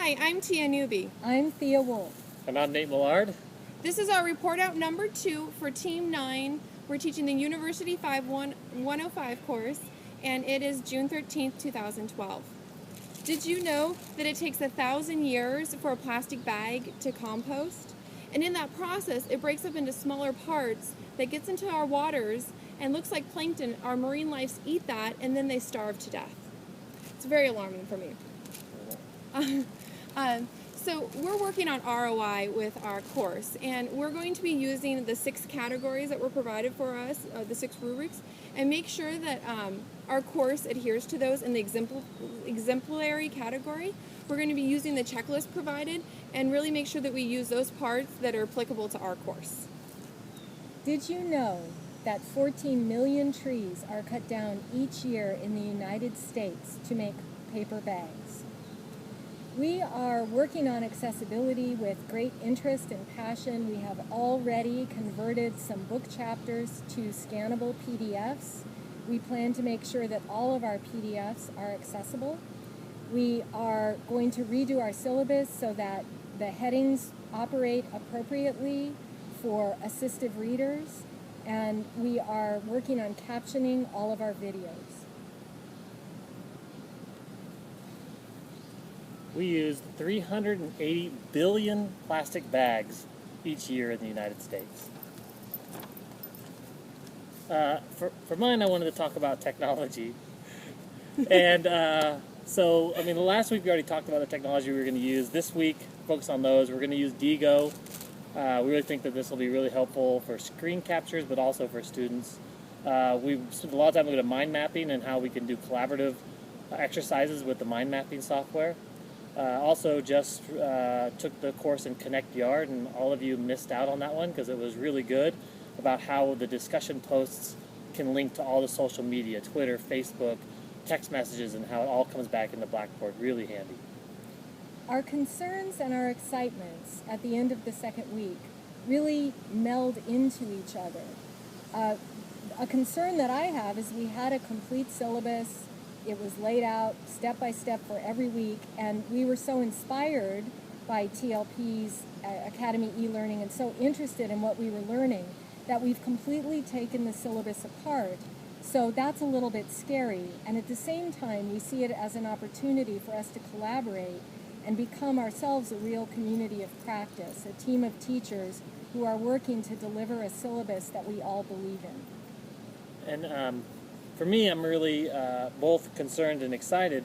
Hi, I'm Tia Newby. I'm Thea Wolf. And I'm Nate Millard. This is our report out number 2 for Team 9. We're teaching the University 105 course, and it is June 13th, 2012. Did you know that it takes 1,000 years for a plastic bag to compost? And in that process, it breaks up into smaller parts that gets into our waters and looks like plankton. Our marine lives eat that, and then they starve to death. It's very alarming for me. So we're working on ROI with our course, and we're going to be using the 6 categories that were provided for us, the 6 rubrics, and make sure that our course adheres to those in the exemplary category. We're going to be using the checklist provided and really make sure that we use those parts that are applicable to our course. Did you know that 14 million trees are cut down each year in the United States to make paper bags? We are working on accessibility with great interest and passion. We have already converted some book chapters to scannable PDFs. We plan to make sure that all of our PDFs are accessible. We are going to redo our syllabus so that the headings operate appropriately for assistive readers, and we are working on captioning all of our videos. We use 380 billion plastic bags each year in the United States. For mine, I wanted to talk about technology. And so, the last week we already talked about the technology we were going to use. This week, focus on those. We're going to use Digo. We really think that this will be really helpful for screen captures, but also for students. We've spent a lot of time looking at mind mapping and how we can do collaborative exercises with the mind mapping software. Also just took the course in Connect Yard, and all of you missed out on that one because it was really good about how the discussion posts can link to all the social media, Twitter, Facebook, text messages, and how it all comes back into Blackboard. Really handy. Our concerns and our excitements at the end of the second week really meld into each other. A concern that I have is we had a complete syllabus. It was laid out step by step for every week, and we were so inspired by TLP's Academy e-learning and so interested in what we were learning that we've completely taken the syllabus apart. So that's a little bit scary, and at the same time we see it as an opportunity for us to collaborate and become ourselves a real community of practice, a team of teachers who are working to deliver a syllabus that we all believe in. And for me, I'm really both concerned and excited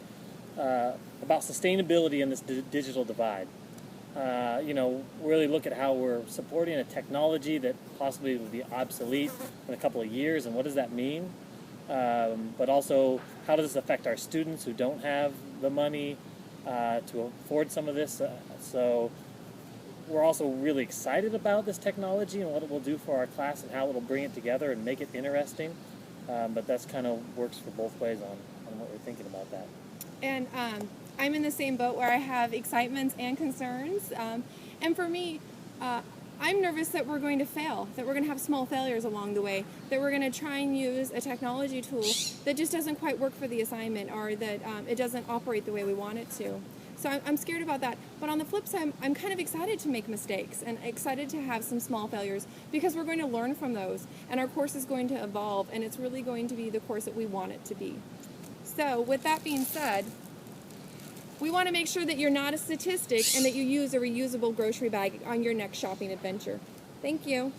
about sustainability in this digital divide. Really look at how we're supporting a technology that possibly will be obsolete in a couple of years, and what does that mean? But also, how does this affect our students who don't have the money to afford some of this? So we're also really excited about this technology and what it will do for our class and how it will bring it together and make it interesting. But that's kind of works for both ways on what we're thinking about that. And I'm in the same boat where I have excitements and concerns. And for me, I'm nervous that we're going to fail, that we're going to have small failures along the way, that we're going to try and use a technology tool that just doesn't quite work for the assignment, or that it doesn't operate the way we want it to. So I'm scared about that. But on the flip side, I'm kind of excited to make mistakes and excited to have some small failures because we're going to learn from those, and our course is going to evolve, and it's really going to be the course that we want it to be. So with that being said, we want to make sure that you're not a statistic and that you use a reusable grocery bag on your next shopping adventure. Thank you.